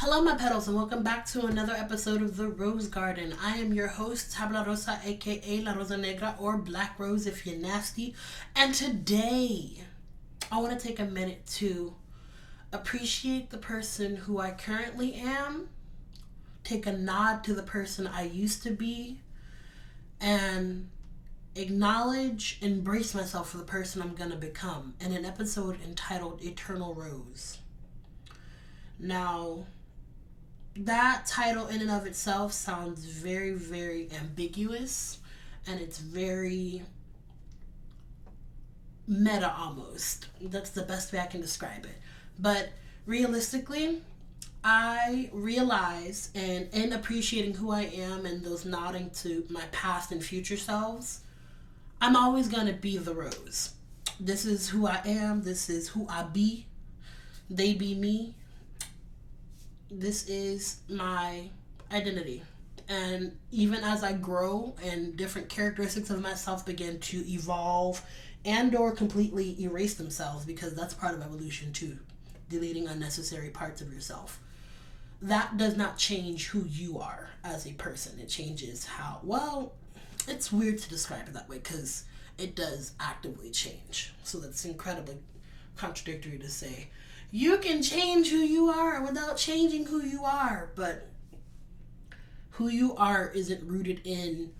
Hello, my petals, and welcome back to another episode of the Roze Garden. I am your host, Tabla Rosa, aka La Rosa Negra, or Black Rose if you're nasty. And today, I want to take a minute to appreciate the person who I currently am, take a nod to the person I used to be, and acknowledge, embrace myself for the person I'm going to become in an episode entitled Eternal Rose. Now, that title in and of itself sounds very, very ambiguous, and it's very meta almost. That's the best way I can describe it. But realistically, I realize, and in appreciating who I am and those nodding to my past and future selves, I'm always going to be the Rose. This is who I am. This is who I be. They be me. This is my identity. And even as I grow and different characteristics of myself begin to evolve and or completely erase themselves, because that's part of evolution too, deleting unnecessary parts of yourself, that does not change who you are as a person. It changes how, well, it's weird to describe it that way because it does actively change. So that's incredibly contradictory to say you can change who you are without changing who you are, but who you are isn't rooted in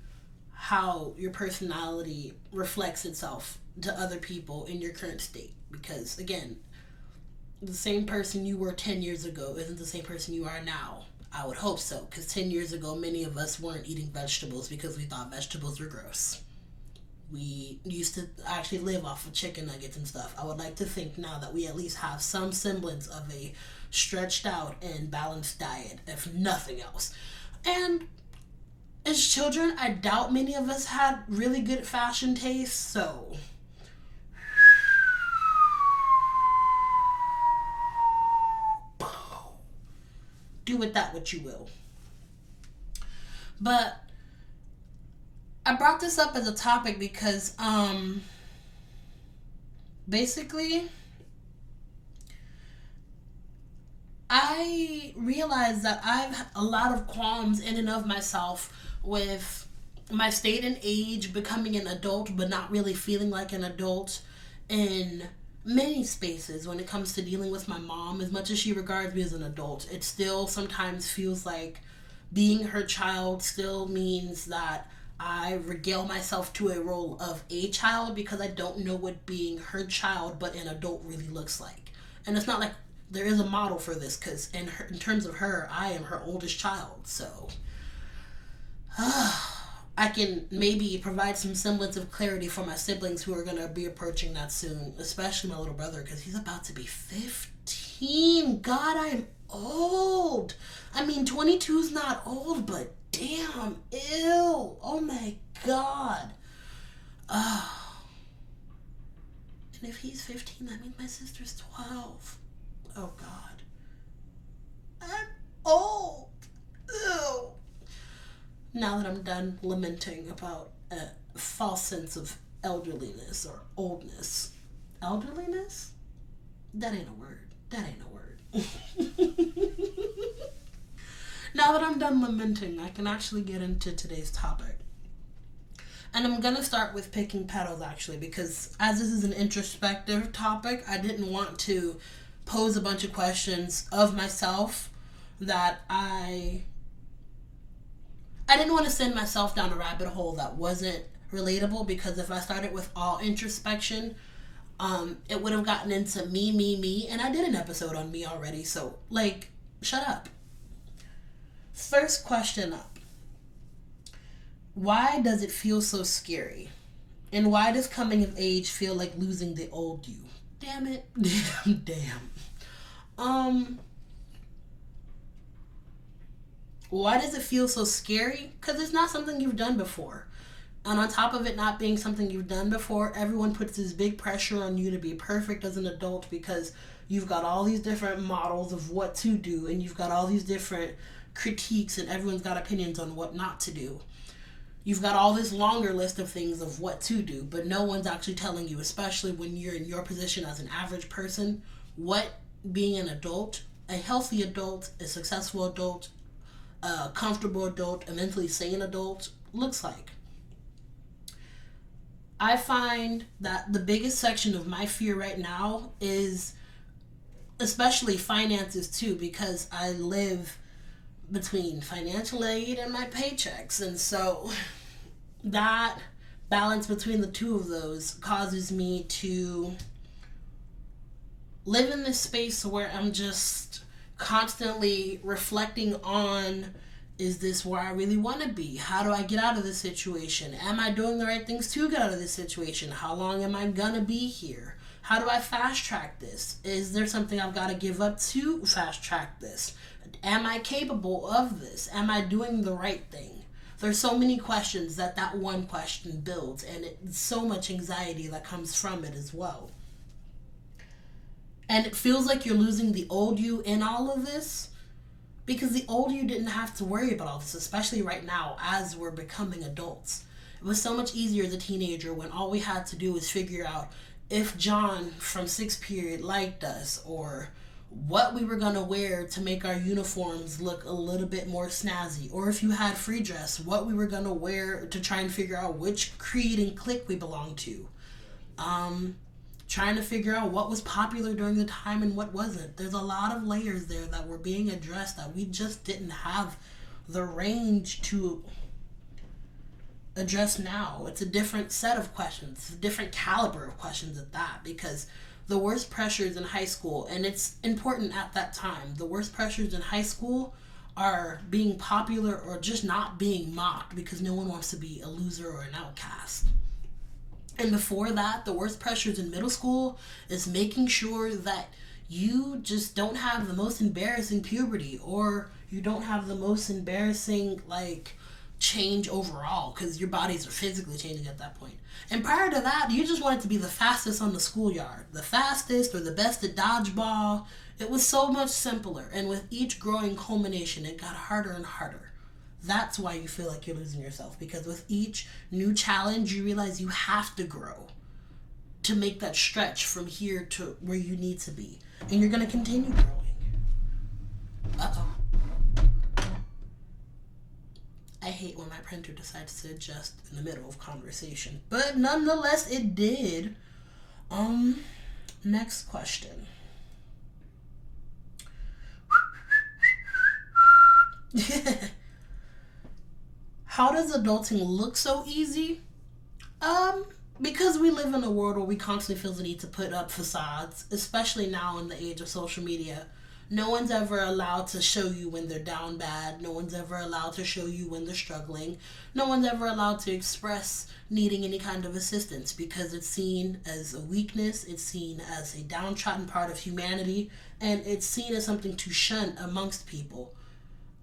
how your personality reflects itself to other people in your current state. Because again, the same person you were 10 years ago isn't the same person you are now. I would hope so, because 10 years ago many of us weren't eating vegetables because we thought vegetables were gross. We used to actually live off of chicken nuggets and stuff. I would like to think now that we at least have some semblance of a stretched out and balanced diet, if nothing else. And as children, I doubt many of us had really good fashion taste, so do with that what you will. But I brought this up as a topic because basically I realized that I've a lot of qualms in and of myself with my state and age, becoming an adult but not really feeling like an adult in many spaces. When it comes to dealing with my mom, as much as she regards me as an adult, it still sometimes feels like being her child still means that I regale myself to a role of a child because I don't know what being her child but an adult really looks like. And it's not like there is a model for this, because in terms of her, I am her oldest child. So I can maybe provide some semblance of clarity for my siblings who are going to be approaching that soon, especially my little brother, because he's about to be 15. God, I'm old. I mean, 22 is not old, but damn, ew, oh my God. And if he's 15, that means my sister's 12. Oh God. I'm old. Ew. Now that I'm done lamenting about a false sense of elderliness or oldness. Elderliness? That ain't a word. That ain't a word. Now that I'm done lamenting, I can actually get into today's topic. And I'm going to start with picking petals, actually, because as this is an introspective topic, I didn't want to pose a bunch of questions of myself that I didn't want to send myself down a rabbit hole that wasn't relatable, because if I started with all introspection, it would have gotten into me, and I did an episode on me already, so, shut up. First question up. Why does it feel so scary? And why does coming of age feel like losing the old you? Damn it. Damn. Why does it feel so scary? Because it's not something you've done before. And on top of it not being something you've done before, everyone puts this big pressure on you to be perfect as an adult, because you've got all these different models of what to do, and you've got all these different critiques, and everyone's got opinions on what not to do. You've got all this longer list of things of what to do, but no one's actually telling you, especially when you're in your position as an average person, what being an adult a healthy adult, a successful adult, a comfortable adult, a mentally sane adult looks like. I find that the biggest section of my fear right now is especially finances too, because I live between financial aid and my paychecks. And so that balance between the two of those causes me to live in this space where I'm just constantly reflecting on, is this where I really want to be? How do I get out of this situation? Am I doing the right things to get out of this situation? How long am I gonna be here? How do I fast track this? Is there something I've got to give up to fast track this? Am I capable of this? Am I doing the right thing? There's so many questions that one question builds, and it's so much anxiety that comes from it as well. And it feels like you're losing the old you in all of this, because the old you didn't have to worry about all this, especially right now as we're becoming adults. It was so much easier as a teenager when all we had to do was figure out if John from 6th period liked us, or what we were going to wear to make our uniforms look a little bit more snazzy, or if you had free dress, what we were going to wear to try and figure out which creed and clique we belonged to. Trying to figure out what was popular during the time and what wasn't. There's a lot of layers there that were being addressed that we just didn't have the range to address now. It's a different set of questions. It's a different caliber of questions at that, because the worst pressures in high school, and it's important at that time, the worst pressures in high school are being popular or just not being mocked, because no one wants to be a loser or an outcast. And before that, the worst pressures in middle school is making sure that you just don't have the most embarrassing puberty, or you don't have the most embarrassing, change overall, because your bodies are physically changing at that point. And prior to that, you just wanted to be the fastest on the schoolyard, the fastest or the best at dodgeball. It was so much simpler, and with each growing culmination, it got harder and harder. That's why you feel like you're losing yourself, because with each new challenge, you realize you have to grow to make that stretch from here to where you need to be. And you're going to continue growing. Uh-oh. I hate when my printer decides to adjust in the middle of conversation. But nonetheless, it did. Next question. How does adulting look so easy? Because we live in a world where we constantly feel the need to put up facades, especially now in the age of social media. No one's ever allowed to show you when they're down bad. No one's ever allowed to show you when they're struggling. No one's ever allowed to express needing any kind of assistance, because it's seen as a weakness, it's seen as a downtrodden part of humanity, and it's seen as something to shun amongst people.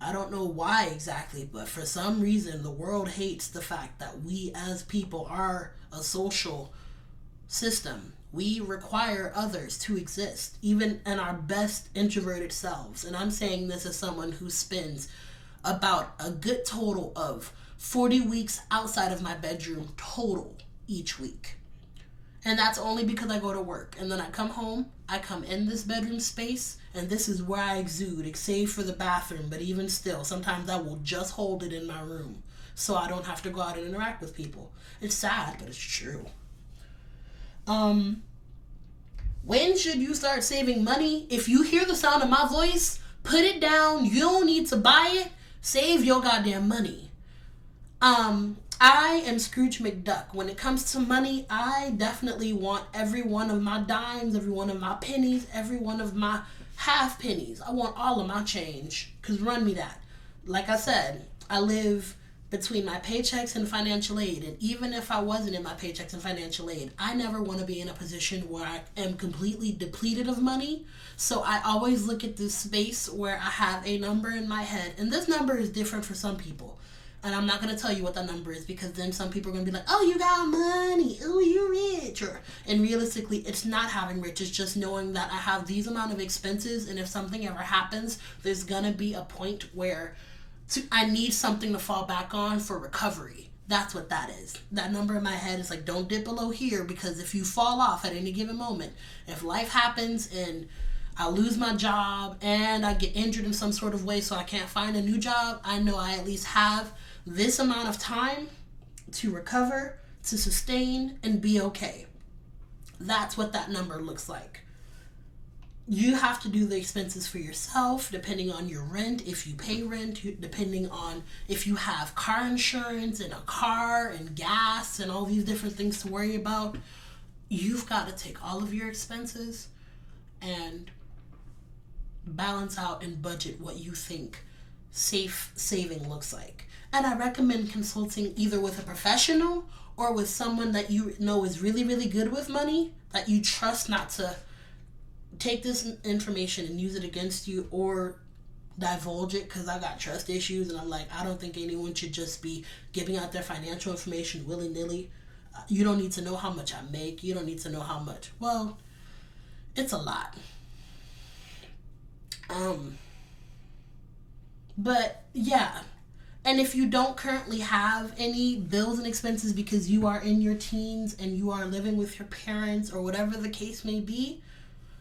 I don't know why exactly, but for some reason the world hates the fact that we as people are a social system. We require others to exist, even in our best introverted selves. And I'm saying this as someone who spends about a good total of 40 weeks outside of my bedroom total each week. And that's only because I go to work. And then I come home, I come in this bedroom space, and this is where I exude, save for the bathroom. But even still, sometimes I will just hold it in my room so I don't have to go out and interact with people. It's sad, but it's true. When should you start saving money? If you hear the sound of my voice, put it down. You don't need to buy it. Save your goddamn money. I am Scrooge McDuck. When it comes to money, I definitely want every one of my dimes, every one of my pennies, every one of my half pennies. I want all of my change, because run me that. Like I said, I live between my paychecks and financial aid, and even if I wasn't in my paychecks and financial aid, I never want to be in a position where I am completely depleted of money. So I always look at this space where I have a number in my head, and this number is different for some people. And I'm not going to tell you what that number is, because then some people are going to be like, oh, you got money, oh, you're rich. And realistically, it's not having rich. It's just knowing that I have these amount of expenses, and if something ever happens, there's going to be a point where I need something to fall back on for recovery. That's what that is. That number in my head is don't dip below here, because if you fall off at any given moment, if life happens and I lose my job and I get injured in some sort of way so I can't find a new job, I know I at least have this amount of time to recover, to sustain, and be okay. That's what that number looks like. You have to do the expenses for yourself, depending on your rent, if you pay rent, depending on if you have car insurance and a car and gas and all these different things to worry about. You've got to take all of your expenses and balance out and budget what you think safe saving looks like. And I recommend consulting either with a professional or with someone that you know is really, really good with money, that you trust not to take this information and use it against you or divulge it, because I got trust issues and I'm like, I don't think anyone should just be giving out their financial information willy-nilly. You don't need to know how much I make. You don't need to know how much. Well, it's a lot. But yeah. And if you don't currently have any bills and expenses because you are in your teens and you are living with your parents or whatever the case may be,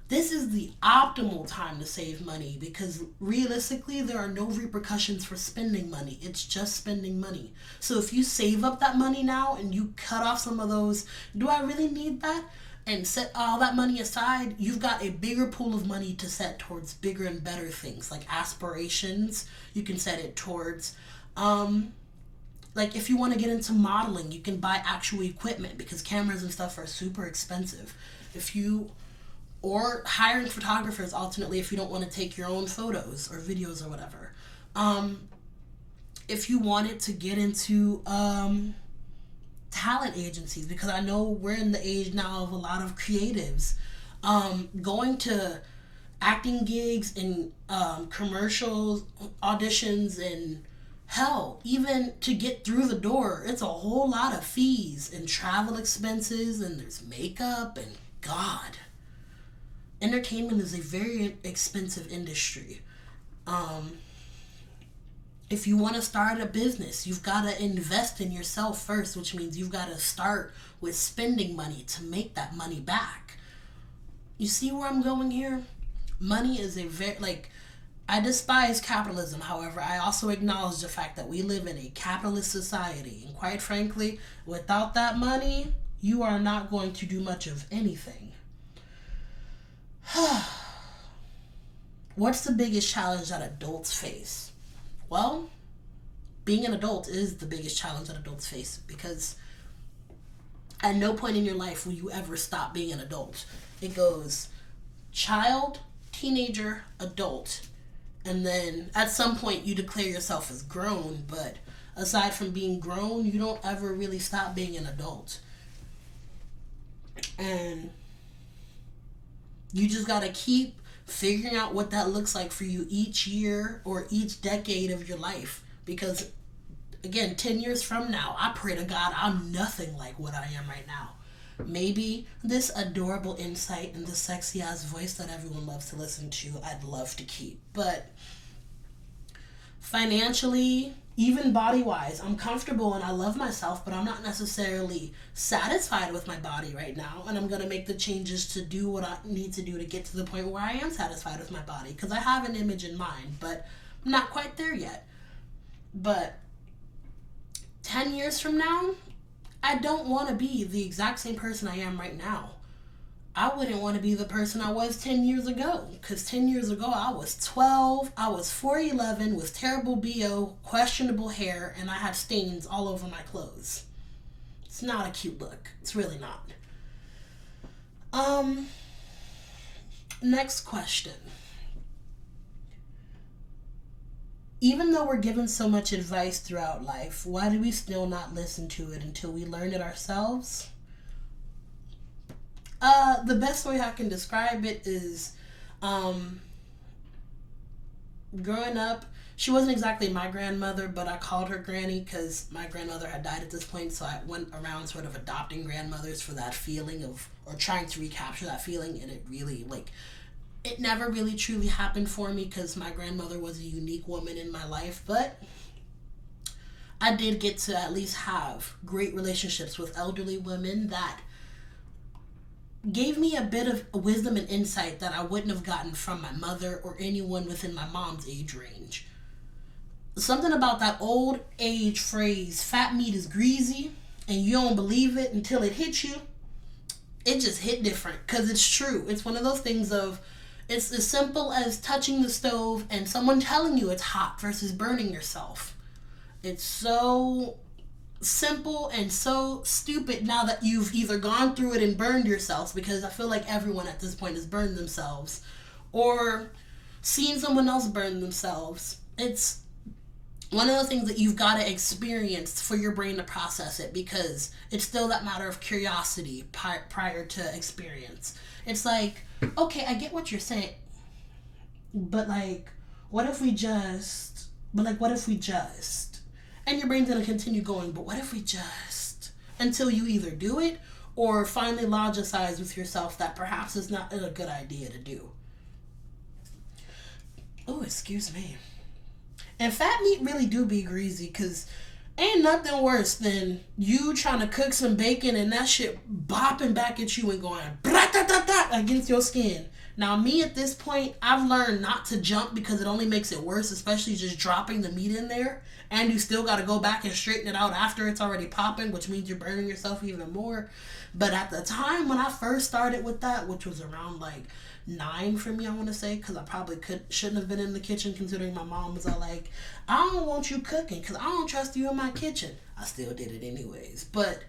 this is the optimal time to save money, because realistically, there are no repercussions for spending money. It's just spending money. So if you save up that money now and you cut off some of those, do I really need that? And set all that money aside, you've got a bigger pool of money to set towards bigger and better things, like aspirations. You can set it towards, like if you want to get into modeling, you can buy actual equipment because cameras and stuff are super expensive. Or hiring photographers, alternately, if you don't want to take your own photos or videos or whatever. If you wanted to get into talent agencies, because I know we're in the age now of a lot of creatives, going to acting gigs and commercials, auditions, and hell, even to get through the door, it's a whole lot of fees and travel expenses, and there's makeup, and God. Entertainment is a very expensive industry. If you want to start a business, you've got to invest in yourself first, which means you've got to start with spending money to make that money back. You see where I'm going here? Money is I despise capitalism. However, I also acknowledge the fact that we live in a capitalist society. And quite frankly, without that money, you are not going to do much of anything. What's the biggest challenge that adults face? Well, being an adult is the biggest challenge that adults face, because at no point in your life will you ever stop being an adult. It goes child, teenager, adult, and then at some point you declare yourself as grown, but aside from being grown, you don't ever really stop being an adult. And you just got to keep figuring out what that looks like for you each year or each decade of your life. Because, again, 10 years from now, I pray to God I'm nothing like what I am right now. Maybe this adorable insight and the sexy-ass voice that everyone loves to listen to, I'd love to keep. But financially, even body-wise, I'm comfortable and I love myself, but I'm not necessarily satisfied with my body right now, and I'm going to make the changes to do what I need to do to get to the point where I am satisfied with my body, because I have an image in mind, but I'm not quite there yet. But 10 years from now, I don't want to be the exact same person I am right now. I wouldn't want to be the person I was 10 years ago, because 10 years ago I was 12, I was 4'11", with terrible BO, questionable hair, and I had stains all over my clothes. It's not a cute look. It's really not. Next question. Even though we're given so much advice throughout life, why do we still not listen to it until we learn it ourselves? The best way I can describe it is, growing up, she wasn't exactly my grandmother, but I called her granny because my grandmother had died at this point, so I went around sort of adopting grandmothers for that feeling or trying to recapture that feeling, and it really, it never really truly happened for me because my grandmother was a unique woman in my life, but I did get to at least have great relationships with elderly women that gave me a bit of wisdom and insight that I wouldn't have gotten from my mother or anyone within my mom's age range. Something about that old age phrase, fat meat is greasy, and you don't believe it until it hits you. It just hit different because it's true. It's one of those things of, it's as simple as touching the stove and someone telling you it's hot versus burning yourself. It's so simple and so stupid now that you've either gone through it and burned yourself, because I feel like everyone at this point has burned themselves, or seen someone else burn themselves. It's one of those things that you've got to experience for your brain to process it, because it's still that matter of curiosity prior to experience. It's like, okay, I get what you're saying, but like, what if we just, and your brain's going to continue going, but what if we just, until you either do it or finally logicize with yourself that perhaps it's not a good idea to do. Oh, excuse me. And fat meat really do be greasy, because ain't nothing worse than you trying to cook some bacon and that shit bopping back at you and going against your skin. Now, me at this point, I've learned not to jump because it only makes it worse, especially just dropping the meat in there. And you still got to go back and straighten it out after it's already popping, which means you're burning yourself even more. But at the time when I first started with that, which was around like 9 for me, I want to say, because I probably shouldn't have been in the kitchen, considering my mom was all like, I don't want you cooking because I don't trust you in my kitchen. I still did it anyways. But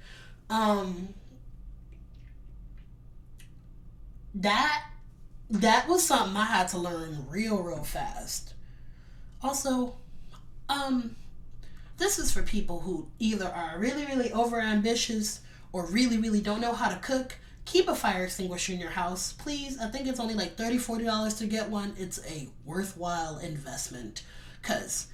that was something I had to learn real fast. Also, this is for people who either are really over ambitious or really don't know how to cook. Keep a fire extinguisher in your house, please. I think it's only like $30-$40 to get one. It's a worthwhile investment, because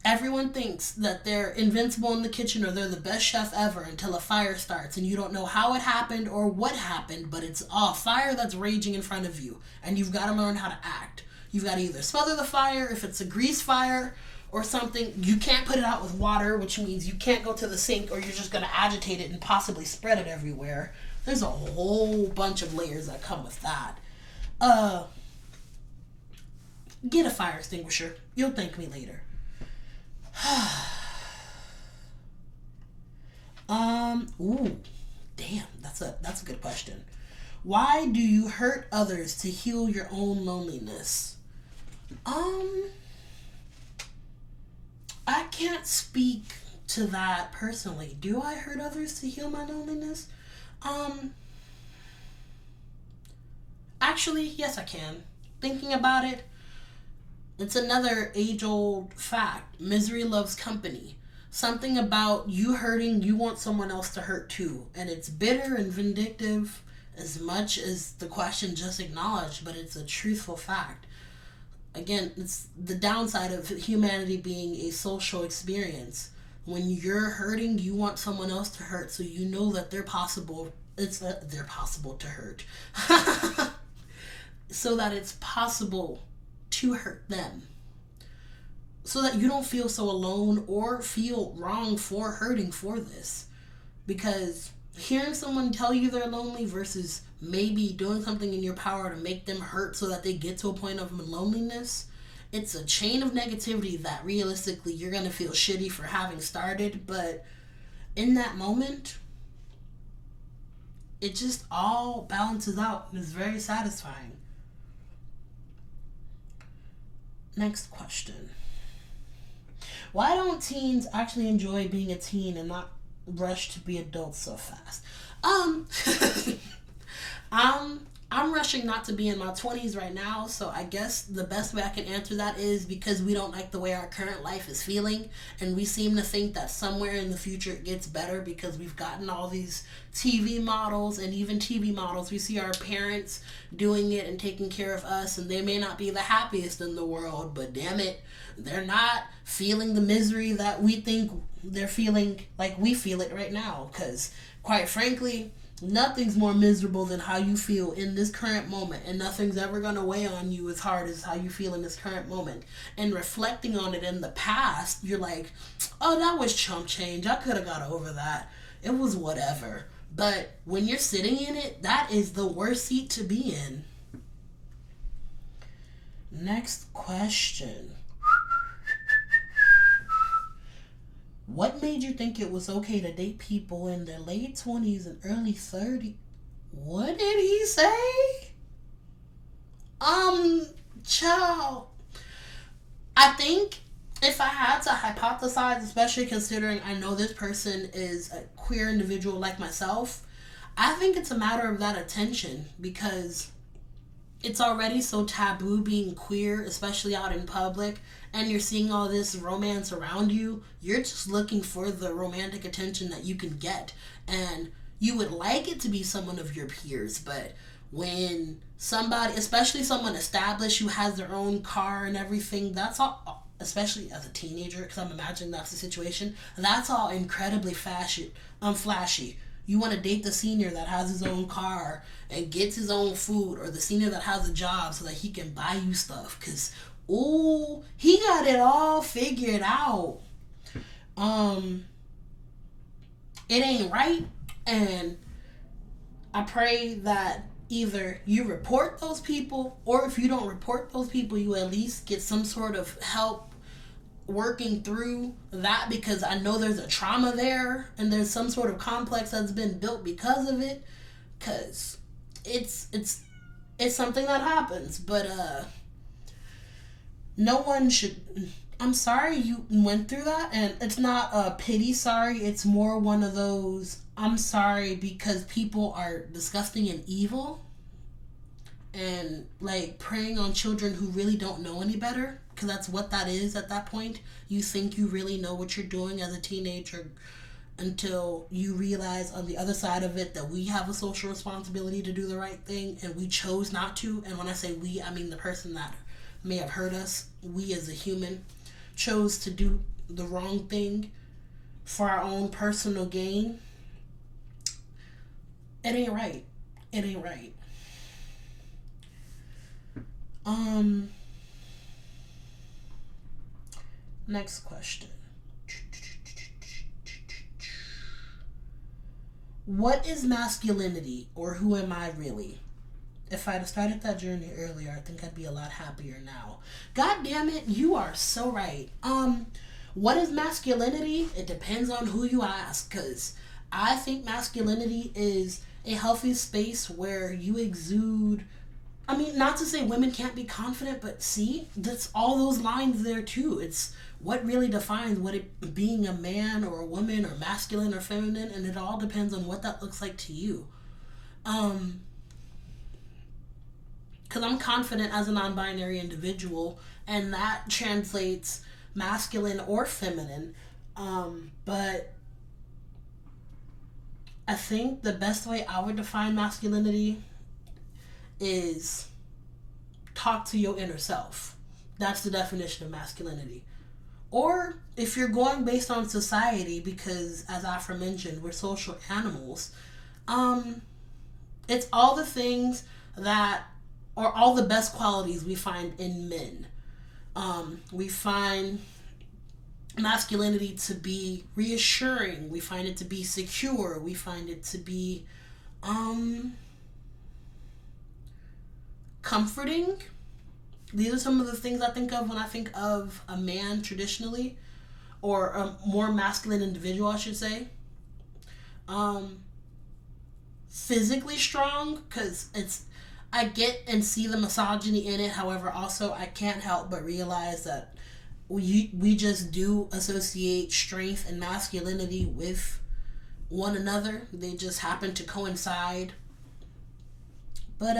everyone thinks that they're invincible in the kitchen or they're the best chef ever until a fire starts and you don't know how it happened or what happened, but it's a fire that's raging in front of you and you've got to learn how to act. You've got to either smother the fire if it's a grease fire or something. You can't put it out with water, which means you can't go to the sink, or you're just going to agitate it and possibly spread it everywhere. There's a whole bunch of layers that come with that. Get a fire extinguisher. You'll thank me later. Ooh, damn, that's a good question. Why do you hurt others to heal your own loneliness? I can't speak to that personally. Do I hurt others to heal my loneliness? Actually, yes, I can. Thinking about it, it's another age-old fact. Misery loves company. Something about you hurting, you want someone else to hurt too. And it's bitter and vindictive as much as the question just acknowledged, but it's a truthful fact. Again, it's the downside of humanity being a social experience. When you're hurting, you want someone else to hurt, so you know that they're possible to hurt. So that it's possible to hurt them. So that you don't feel so alone or feel wrong for hurting for this. Because hearing someone tell you they're lonely versus maybe doing something in your power to make them hurt so that they get to a point of loneliness, it's a chain of negativity that realistically you're going to feel shitty for having started. But in that moment, it just all balances out and is very satisfying. Next question. Why don't teens actually enjoy being a teen and not rush to be adults so fast? I'm rushing not to be in my 20s right now, so I guess the best way I can answer that is because we don't like the way our current life is feeling, and we seem to think that somewhere in the future it gets better because we've gotten all these TV models, and even TV models, we see our parents doing it and taking care of us, and they may not be the happiest in the world, but damn it, they're not feeling the misery that we think they're feeling like we feel it right now, because quite frankly, nothing's more miserable than how you feel in this current moment, and nothing's ever going to weigh on you as hard as how you feel in this current moment. And reflecting on it in the past, you're like, oh, that was chump change. I could have got over that. It was whatever. But when you're sitting in it, that is the worst seat to be in. Next question. What made you think it was okay to date people in their late 20s and early 30s? What did he say? Child. I think if I had to hypothesize, especially considering I know this person is a queer individual like myself, I think it's a matter of that attention, because it's already so taboo being queer, especially out in public, and you're seeing all this romance around you. You're just looking for the romantic attention that you can get, and you would like it to be someone of your peers. But when somebody, especially someone established who has their own car and everything, that's all, especially as a teenager, because I'm imagining that's the situation, that's all incredibly flashy. You want to date the senior that has his own car and gets his own food, or the senior that has a job so that he can buy you stuff, because ooh, he got it all figured out. It ain't right. And I pray that either you report those people, or if you don't report those people, you at least get some sort of help working through that, because I know there's a trauma there and there's some sort of complex that's been built because of it, because it's something that happens. But no one should. I'm sorry you went through that, and it's not a pity sorry, it's more one of those I'm sorry because people are disgusting and evil, and like preying on children who really don't know any better, because that's what that is at that point. You think you really know what you're doing as a teenager, until you realize on the other side of it that we have a social responsibility to do the right thing, and we chose not to. And when I say we, I mean the person that may have hurt us. We as a human chose to do the wrong thing for our own personal gain. It ain't right. It ain't right. Next question. What is masculinity, or who am I really? If I'd have started that journey earlier, I think I'd be a lot happier now. God damn it, you are so right. What is masculinity? It depends on who you ask, because I think masculinity is a healthy space where you exude. I mean, not to say women can't be confident, but see, that's all those lines there too. It's what really defines what it being a man or a woman, or masculine or feminine, and it all depends on what that looks like to you. Because I'm confident as a non-binary individual, and that translates masculine or feminine. But I think the best way I would define masculinity is talk to your inner self. That's the definition of masculinity. Or if you're going based on society, because as aforementioned, we're social animals, it's all the things that are all the best qualities we find in men. We find masculinity to be reassuring. We find it to be secure. We find it to be comforting. These are some of the things I think of when I think of a man traditionally, or a more masculine individual, I should say. Physically strong, because I get and see the misogyny in it. However, also I can't help but realize that we just do associate strength and masculinity with one another. They just happen to coincide. But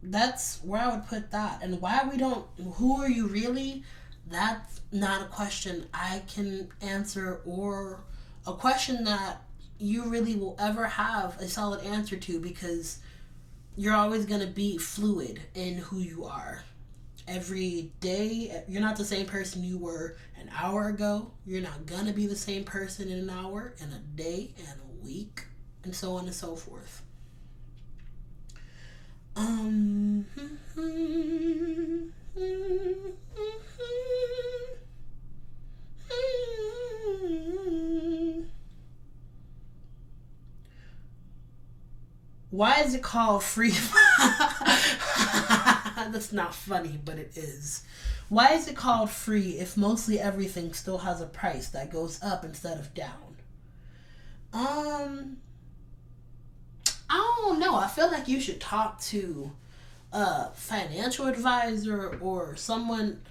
that's where I would put that. And why we don't, who are you really? That's not a question I can answer, or a question that you really will ever have a solid answer to, because you're always going to be fluid in who you are. Every day, you're not the same person you were an hour ago. You're not going to be the same person in an hour, in a day, in a week, and so on and so forth. Why is it called free? That's not funny, but it is. Why is it called free if mostly everything still has a price that goes up instead of down? I don't know. I feel like you should talk to a financial advisor or someone.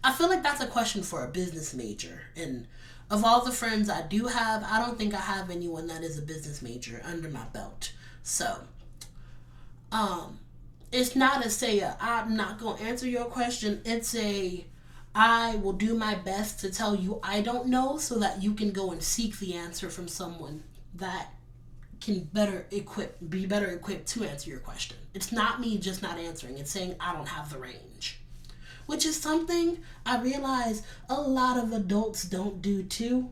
I feel like that's a question for a business major. And of all the friends I do have, I don't think I have anyone that is a business major under my belt. So, it's not a say I'm not going to answer your question. It's a I will do my best to tell you I don't know so that you can go and seek the answer from someone that can be better equipped to answer your question. It's not me just not answering. It's saying I don't have the range. Which is something I realize a lot of adults don't do too.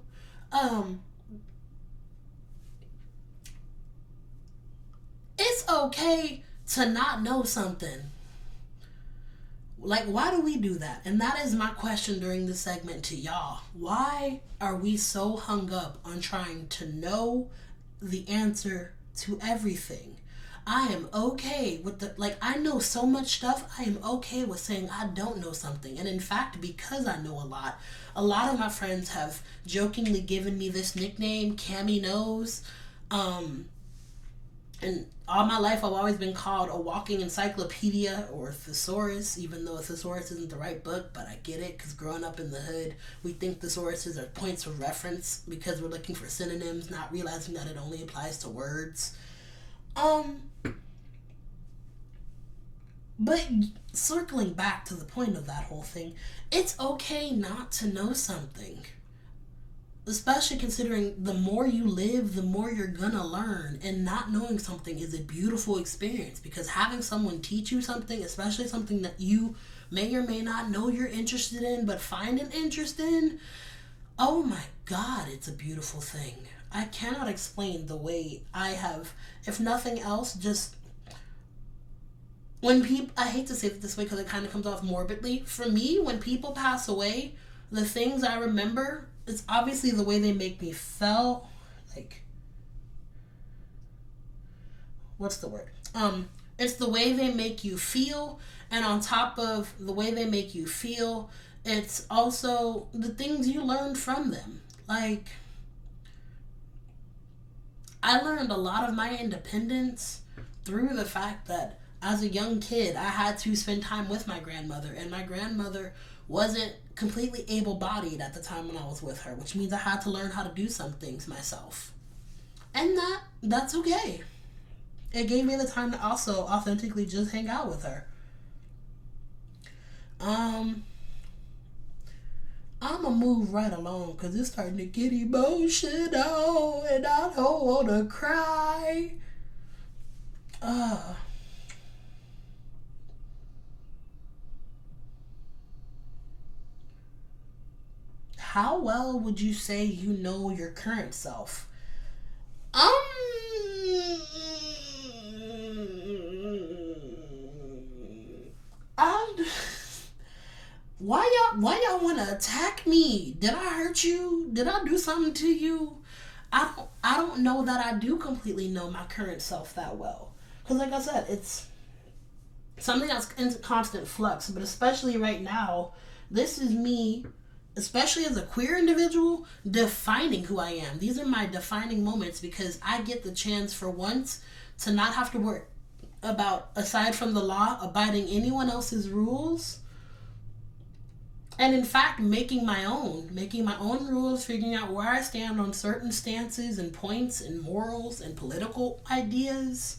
It's okay to not know something. Like, why do we do that? And that is my question during this segment to y'all. Why are we so hung up on trying to know the answer to everything? I am okay with I know so much stuff, I am okay with saying I don't know something. And in fact, because I know a lot of my friends have jokingly given me this nickname, Cammy Knows. And all my life, I've always been called a walking encyclopedia or a thesaurus, even though a thesaurus isn't the right book, but I get it because growing up in the hood, we think thesauruses are points of reference because we're looking for synonyms, not realizing that it only applies to words. But circling back to the point of that whole thing, it's okay not to know something. Especially considering the more you live, the more you're gonna learn. And not knowing something is a beautiful experience because having someone teach you something, especially something that you may or may not know you're interested in, but find an interest in, oh my God, it's a beautiful thing. I cannot explain the way I have, if nothing else, just when people, I hate to say it this way because it kind of comes off morbidly. For me, when people pass away, the things I remember, it's obviously the way they make me feel. Like, what's the word? It's the way they make you feel, and on top of the way they make you feel, it's also the things you learned from them. Like, I learned a lot of my independence through the fact that as a young kid, I had to spend time with my grandmother, and my grandmother wasn't completely able-bodied at the time when I was with her, which means I had to learn how to do some things myself. And that's okay. It gave me the time to also authentically just hang out with her. I'm gonna move right along because it's starting to get emotional and I don't want to cry. How well would you say you know your current self? Why y'all want to attack me? Did I hurt you? Did I do something to you? I don't know that I do completely know my current self that well. Because like I said, it's something that's in constant flux. But especially right now, this is me, especially as a queer individual, defining who I am. These are my defining moments because I get the chance for once to not have to worry about, aside from the law, abiding anyone else's rules. And in fact, making my own rules, figuring out where I stand on certain stances and points and morals and political ideas,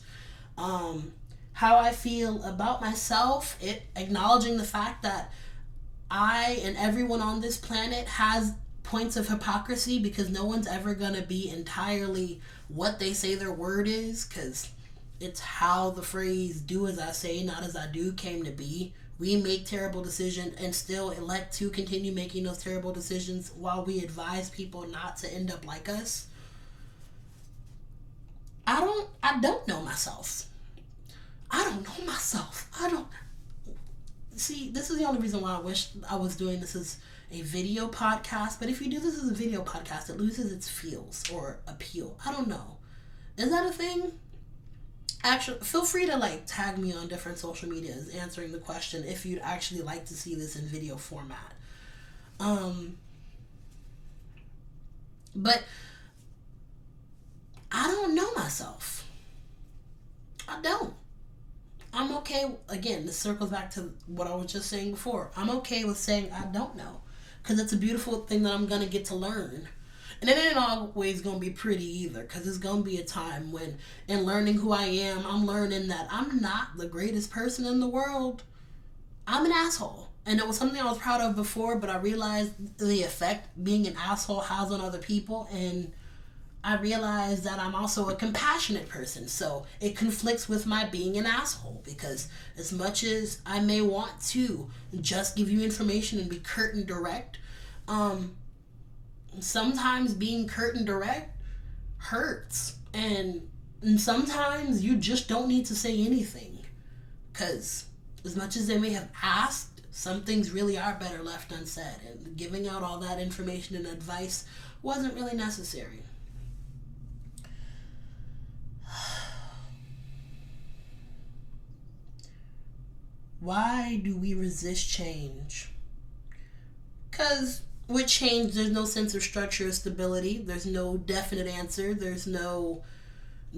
how I feel about myself, acknowledging the fact that I and everyone on this planet has points of hypocrisy because no one's ever going to be entirely what they say their word is, because it's how the phrase "do as I say, not as I do" came to be. We make terrible decisions and still elect to continue making those terrible decisions while we advise people not to end up like us. I don't know myself. I don't know myself. See, this is the only reason why I wish I was doing this as a video podcast. But if you do this as a video podcast, it loses its feels or appeal. I don't know. Is that a thing? Actually, feel free to like tag me on different social medias answering the question if you'd actually like to see this in video format. Um, but I don't know myself. I don't. I'm okay. Again, this circles back to what I was just saying before. I'm okay with saying I don't know, because it's a beautiful thing that I'm gonna get to learn. And it ain't always gonna be pretty either, because it's gonna be a time when, in learning who I am, I'm learning that I'm not the greatest person in the world. I'm an asshole. And it was something I was proud of before, but I realized the effect being an asshole has on other people, and I realized that I'm also a compassionate person. So it conflicts with my being an asshole, because as much as I may want to just give you information and be curt and direct, sometimes being curt and direct hurts. And sometimes you just don't need to say anything, because as much as they may have asked, some things really are better left unsaid, and giving out all that information and advice wasn't really necessary. Why do we resist change? Because with change, there's no sense of structure or stability. There's no definite answer. There's no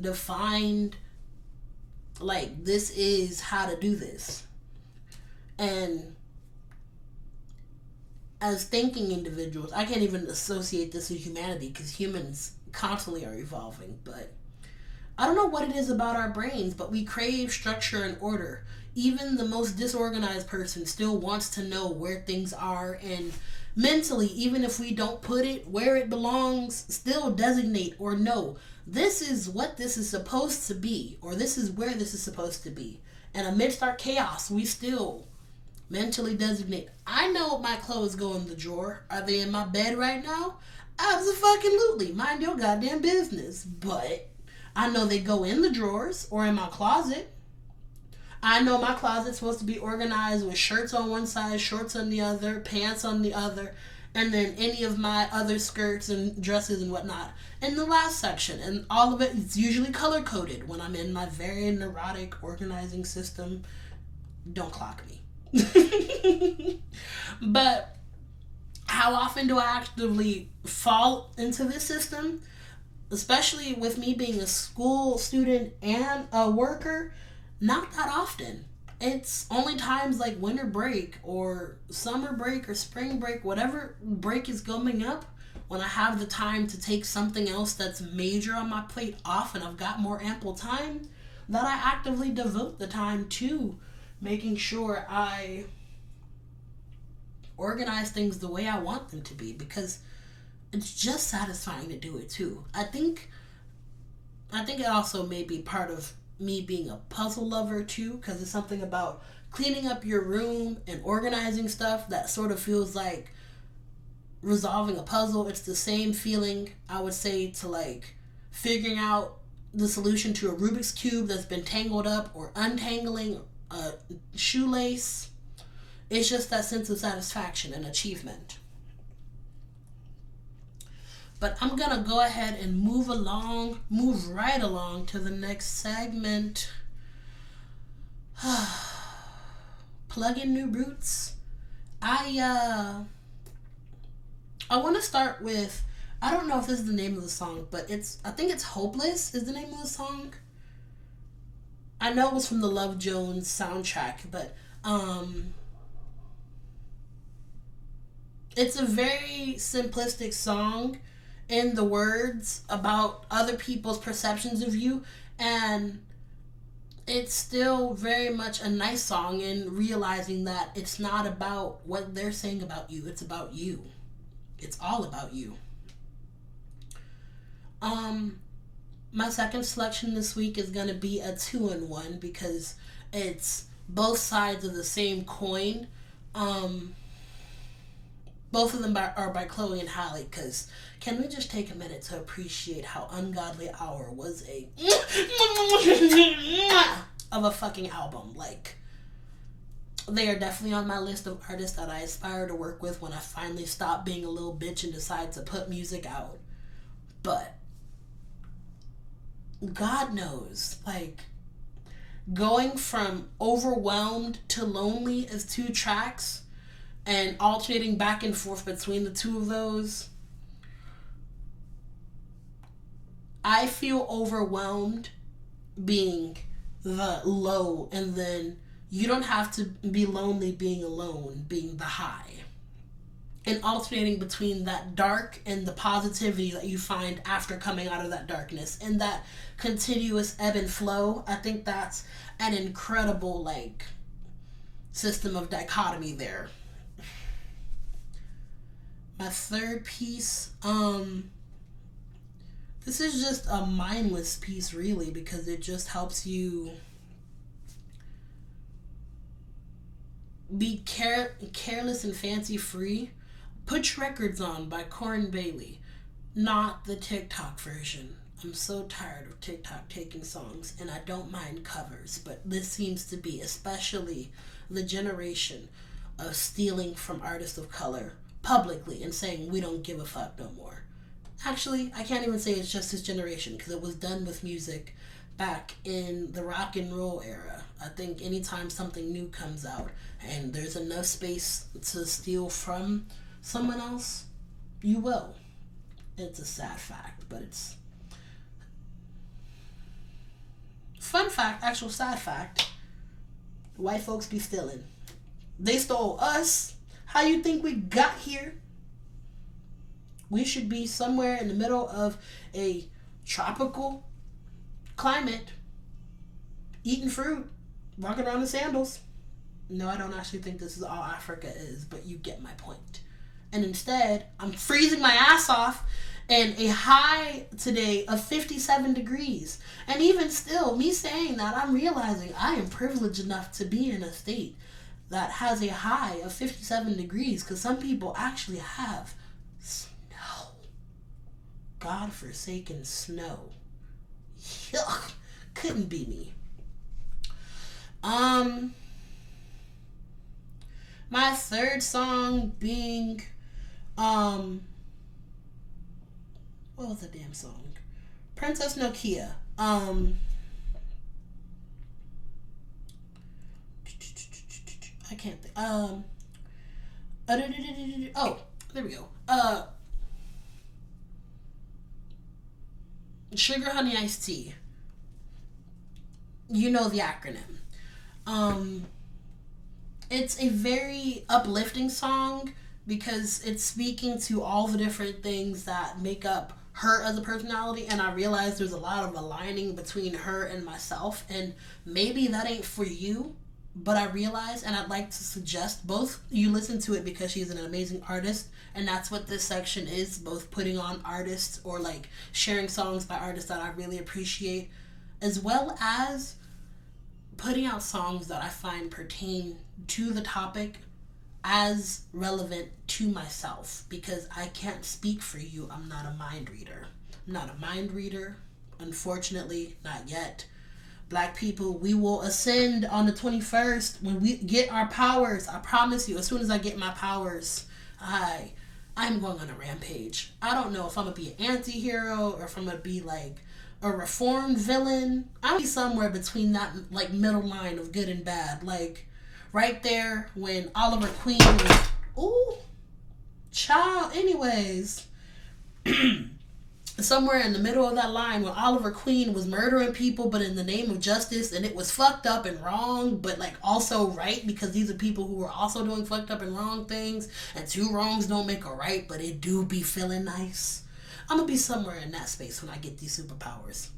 defined, like, this is how to do this. And as thinking individuals, I can't even associate this with humanity, because humans constantly are evolving. But I don't know what it is about our brains, but we crave structure and order. Even the most disorganized person still wants to know where things are, and mentally, even if we don't put it where it belongs, still designate or know this is what this is supposed to be, or this is where this is supposed to be. And amidst our chaos, we still mentally designate. I know my clothes go in the drawer. Are they in my bed right now? Absolutely. Mind your goddamn business. But I know they go in the drawers or in my closet. I know my closet's supposed to be organized with shirts on one side, shorts on the other, pants on the other, and then any of my other skirts and dresses and whatnot in the last section. And all of it is usually color-coded when I'm in my very neurotic organizing system. Don't clock me. But how often do I actively fall into this system? Especially with me being a school student and a worker, not that often. It's only times like winter break or summer break or spring break, whatever break is coming up, when I have the time to take something else that's major on my plate off and I've got more ample time, that I actively devote the time to making sure I organize things the way I want them to be, because it's just satisfying to do it too. I think it also may be part of me being a puzzle lover too, because it's something about cleaning up your room and organizing stuff that sort of feels like resolving a puzzle. It's the same feeling, I would say, to like figuring out the solution to a Rubik's Cube that's been tangled up, or untangling a shoelace. It's just that sense of satisfaction and achievement. But I'm gonna go ahead and move right along to the next segment. Plug in new roots. I want to start with, I don't know if this is the name of the song, but I think it's Hopeless is the name of the song. I know it was from the Love Jones soundtrack, but it's a very simplistic song in the words about other people's perceptions of you, and it's still very much a nice song in realizing that it's not about what they're saying about you, it's about you. It's all about you. My second selection this week is going to be a 2-in-1, because it's both sides of the same coin. Both of them are by Chloe and Halle, because can we just take a minute to appreciate how Ungodly Hour was a of a fucking album. Like, they are definitely on my list of artists that I aspire to work with when I finally stop being a little bitch and decide to put music out. But God knows, like, going from Overwhelmed to Lonely is 2 tracks, and alternating back and forth between the two of those. I feel Overwhelmed being the low, and then You Don't Have to Be Lonely being alone being the high. And alternating between that dark and the positivity that you find after coming out of that darkness, and that continuous ebb and flow. I think that's an incredible like system of dichotomy there. My third piece, this is just a mindless piece really, because it just helps you be careless and fancy free. Put Your Records On by Corin Bailey, not the TikTok version. I'm so tired of TikTok taking songs, and I don't mind covers, but this seems to be especially the generation of stealing from artists of color publicly and saying we don't give a fuck no more. Actually, I can't even say it's just this generation, because it was done with music back in the rock and roll era. I think anytime something new comes out and there's enough space to steal from someone else, you will. It's a sad fact, but it's fun fact, actual sad fact. White folks be stealing. They stole us. How you think we got here? We should be somewhere in the middle of a tropical climate, eating fruit, walking around in sandals. No, I don't actually think this is all Africa is, but you get my point. And instead, I'm freezing my ass off, and a high today of 57 degrees. And even still, me saying that, I'm realizing I am privileged enough to be in a state that has a high of 57 degrees, because some people actually have snow. God-forsaken snow. Yuck. Couldn't be me. My third song being what was the damn song? Princess Nokia. I can't think. Oh, there we go. Sugar Honey Iced Tea. You know the acronym. It's a very uplifting song because it's speaking to all the different things that make up her as a personality, and I realize there's a lot of aligning between her and myself, and maybe that ain't for you, but I realize, and I'd like to suggest both you listen to it because she's an amazing artist, and that's what this section is, both putting on artists or like sharing songs by artists that I really appreciate, as well as putting out songs that I find pertain to the topic as relevant to myself, because I can't speak for you. I'm not a mind reader. I'm not a mind reader, unfortunately, not yet. Black people, we will ascend on the 21st when we get our powers. I promise you, as soon as I get my powers, I'm going on a rampage. I don't know if I'm going to be an anti-hero or if I'm going to be like a reformed villain. I'm going to be somewhere between that like middle line of good and bad. Like right there when Oliver Queen was, ooh, child, anyways. Somewhere in the middle of that line when Oliver Queen was murdering people but in the name of justice, and it was fucked up and wrong but like also right, because these are people who were also doing fucked up and wrong things, and two wrongs don't make a right, but it do be feeling nice. I'm gonna be somewhere in that space when I get these superpowers.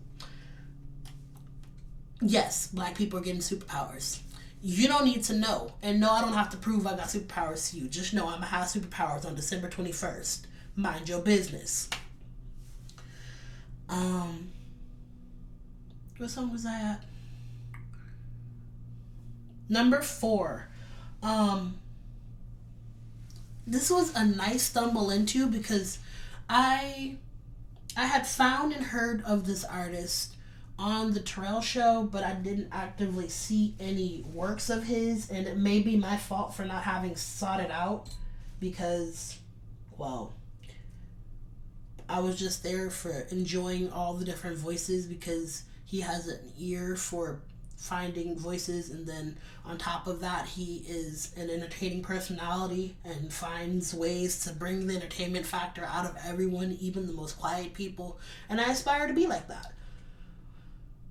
Yes, black people are getting superpowers. You don't need to know, and no, I don't have to prove I got superpowers to you. Just know I'm gonna have superpowers on December 21st. Mind your business. What song was that? Number 4. This was a nice stumble into because I had found and heard of this artist on the Terrell Show, but I didn't actively see any works of his, and it may be my fault for not having sought it out because, well, I was just there for enjoying all the different voices because he has an ear for finding voices, and then on top of that, he is an entertaining personality and finds ways to bring the entertainment factor out of everyone, even the most quiet people. And I aspire to be like that.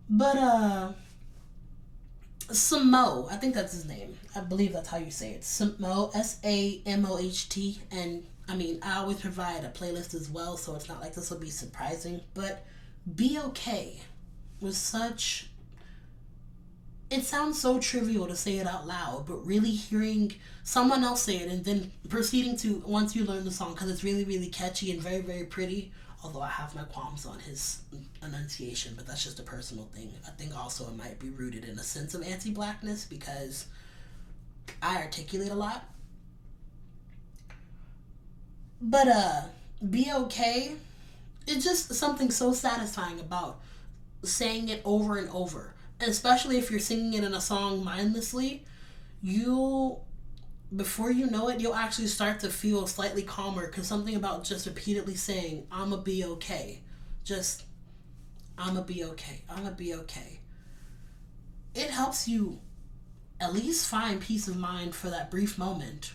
But Samo, I think that's his name. I believe that's how you say it. Samo, Samoht. And I mean, I always provide a playlist as well, so it's not like this will be surprising. But Be Okay was such... It sounds so trivial to say it out loud, but really hearing someone else say it and then proceeding to, once you learn the song, because it's really, really catchy and very, very pretty, although I have my qualms on his enunciation, but that's just a personal thing. I think also it might be rooted in a sense of anti-blackness because I articulate a lot. But Be Okay, it's just something so satisfying about saying it over and over. And especially if you're singing it in a song mindlessly, before you know it, you'll actually start to feel slightly calmer, because something about just repeatedly saying, I'ma be okay. Just, I'ma be okay. I'ma be okay. It helps you at least find peace of mind for that brief moment.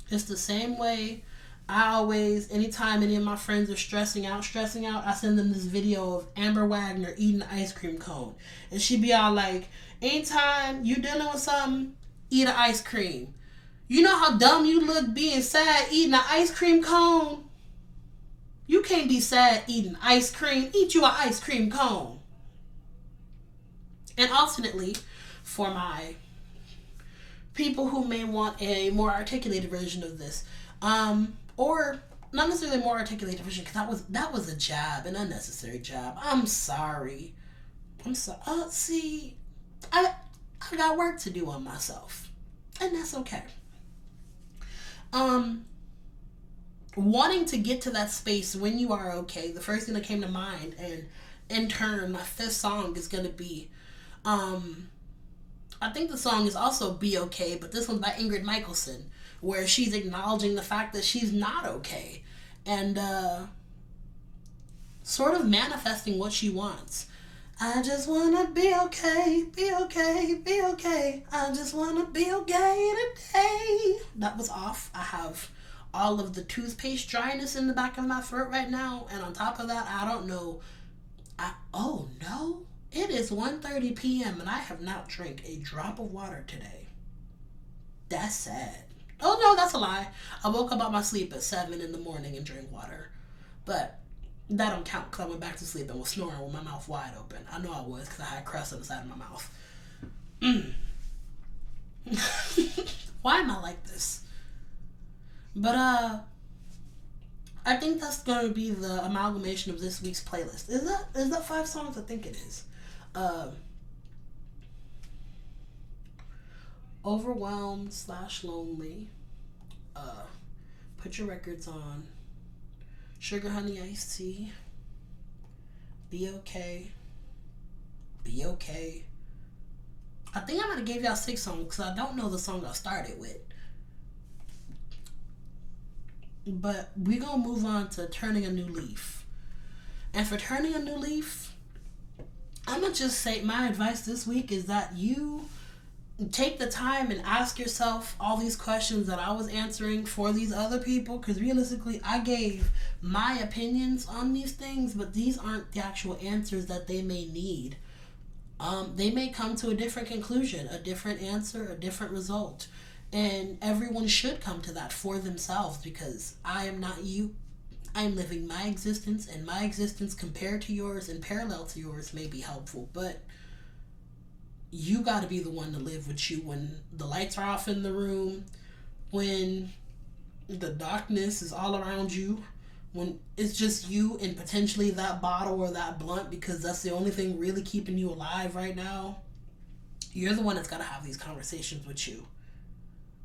It's the same way I always, anytime any of my friends are stressing out, I send them this video of Amber Wagner eating an ice cream cone. And she be all like, anytime you dealing with something, eat an ice cream. You know how dumb you look being sad eating an ice cream cone? You can't be sad eating ice cream. Eat you an ice cream cone. And alternately, for my people who may want a more articulated version of this, or not necessarily more articulated version, because that was a jab, an unnecessary jab. I'm sorry. See, I got work to do on myself, and that's okay. Wanting to get to that space when you are okay, the first thing that came to mind, and in turn, my fifth song is gonna be, I think the song is also Be Okay, but this one's by Ingrid Michaelson, where she's acknowledging the fact that she's not okay, and sort of manifesting what she wants. I just wanna be okay, be okay, be okay. I just wanna be okay today. That was off. I have all of the toothpaste dryness in the back of my throat right now, and on top of that, I don't know. Oh no, it is 1:30 p.m. and I have not drank a drop of water today. That's sad. Oh no, that's a lie. I woke up out my sleep at 7 in the morning and drank water. But that don't count, because I went back to sleep and was snoring with my mouth wide open. I know I was, because I had crust on the side of my mouth. Why am I like this? But I think that's going to be the amalgamation of this week's playlist. Is that 5 songs? I think it is. Overwhelmed / lonely. Put your records on. Sugar Honey Iced Tea. Be Okay. Be Okay. I think I'm gonna give y'all 6 songs because I don't know the song I started with. But we gonna move on to Turning a New Leaf. And for Turning a New Leaf, I'm gonna just say my advice this week is that you take the time and ask yourself all these questions that I was answering for these other people, because realistically I gave my opinions on these things, but these aren't the actual answers that they may need. They may come to a different conclusion, a different answer, a different result, and everyone should come to that for themselves, because I am not you. I'm living my existence, and my existence compared to yours and parallel to yours may be helpful, but you got to be the one to live with you when the lights are off in the room, when the darkness is all around you, when it's just you and potentially that bottle or that blunt, because that's the only thing really keeping you alive right now. You're the one that's got to have these conversations with you.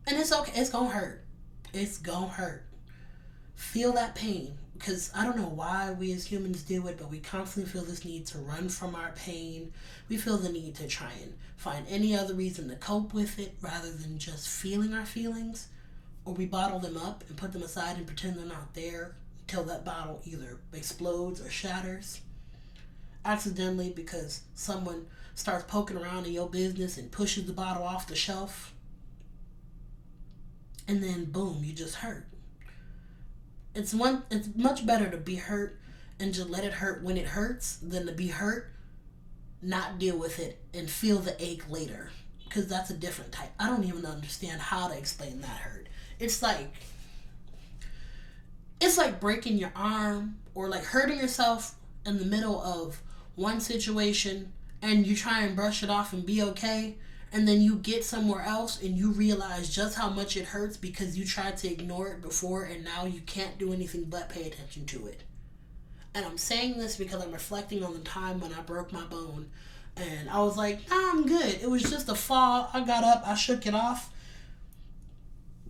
And it's okay. It's going to hurt. It's going to hurt. Feel that pain. Because I don't know why we as humans do it, but we constantly feel this need to run from our pain. We feel the need to try and find any other reason to cope with it rather than just feeling our feelings. Or we bottle them up and put them aside and pretend they're not there until that bottle either explodes or shatters. accidentally because someone starts poking around in your business and pushes the bottle off the shelf. And then boom, you just hurt. It's much better to be hurt and just let it hurt when it hurts than to be hurt, not deal with it, and feel the ache later. Because that's a different type. I don't even understand how to explain that hurt. It's like breaking your arm or like hurting yourself in the middle of one situation and you try and brush it off and be okay, and then you get somewhere else and you realize just how much it hurts because you tried to ignore it before, and now you can't do anything but pay attention to it. And I'm saying this because I'm reflecting on the time when I broke my bone and I was like, nah, I'm good. It was just a fall. I got up, I shook it off.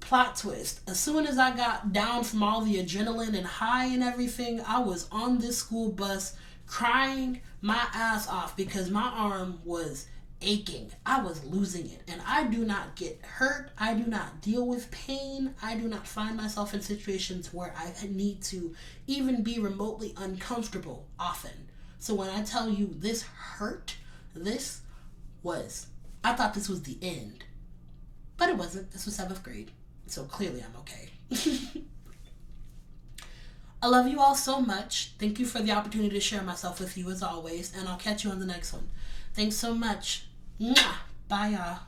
Plot twist. As soon as I got down from all the adrenaline and high and everything, I was on this school bus crying my ass off because my arm was aching. I was losing it. And I do not get hurt. I do not deal with pain. I do not find myself in situations where I need to even be remotely uncomfortable often. So when I tell you this hurt, I thought this was the end. But it wasn't. This was 7th grade. So clearly I'm okay. I love you all so much. Thank you for the opportunity to share myself with you as always. And I'll catch you on the next one. Thanks so much. Mwah. Bye, y'all.